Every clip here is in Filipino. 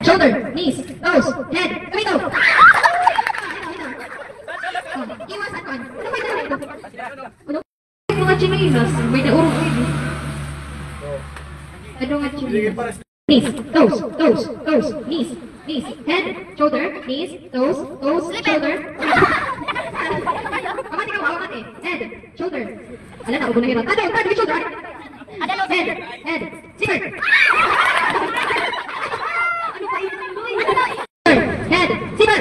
Shoulder, knees, toes, head, kamito. Iwasan ko. Ano? Mga chinilas, may naurong ini. Ano nga chinilas? Knees, toes, toes, toes, knees, knees, head, shoulder, knees, toes, toes, shoulder. Kamati ka, kamati. Head, shoulder. Ala na, ubo na hirap. Ano, shoulder. Head, zipper. Head, zipper.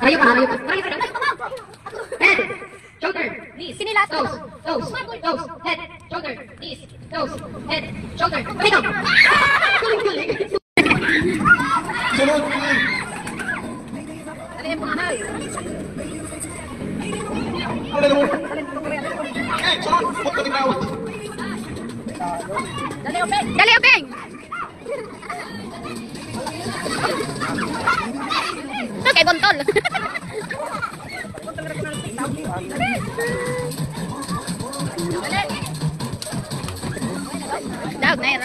Arayo ka. Head, shoulder, knees, toes, toes, toes, head, shoulder, knees, toes, head, shoulder. Kamito. Sunod. Dali, Openg! Ito kay Bontol. Daog na yun.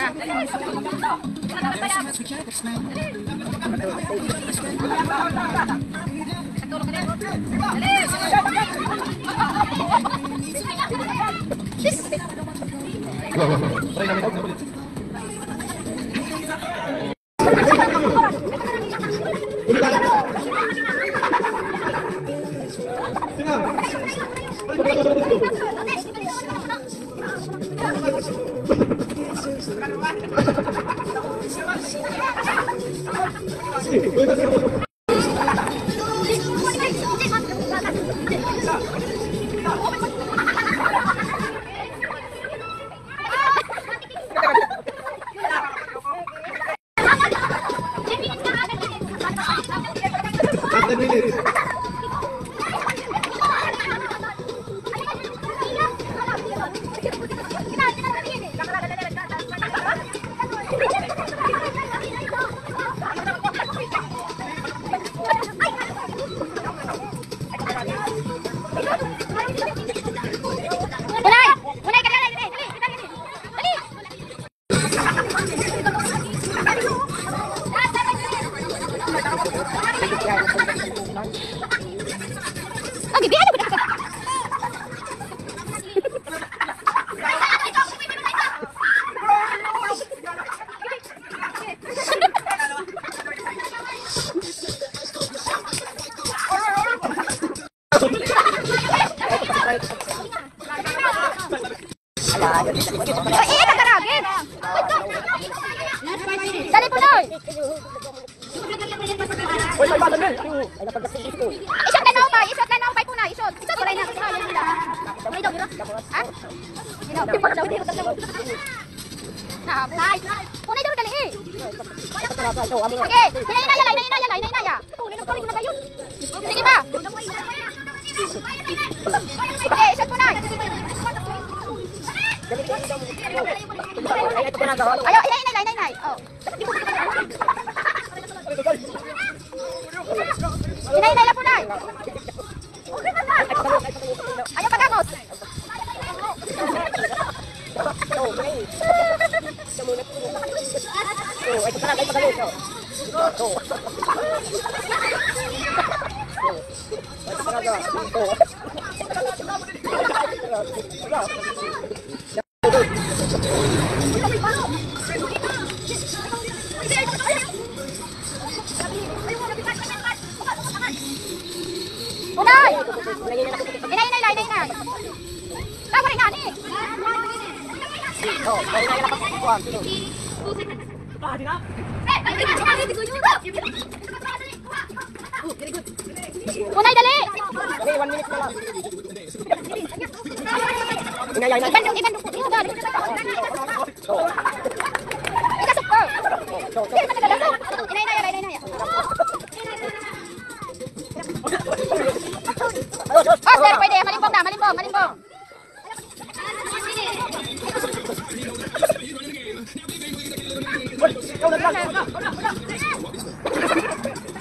Dali po na! Isot na naupay! Isot na naupay po na! Isot! Isot! Turay na! May daw, ha? Punay daw dali eh! Sige! Hinay-inaya! Sige ba? Sige! Isot po na! Ayaw! Hinay! Oh! Hinay lang po na! Ayaw pagkakos! Unay! Inay! Tama rin nga ni! Unay, dali! 1 minute na lang. Inayay na. Iban yung puti. Iba, ikasok ko. Hindi naman nagalaw. Inay. Oh, sir, pwede. Malimbong na, malimbong.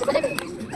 Dali.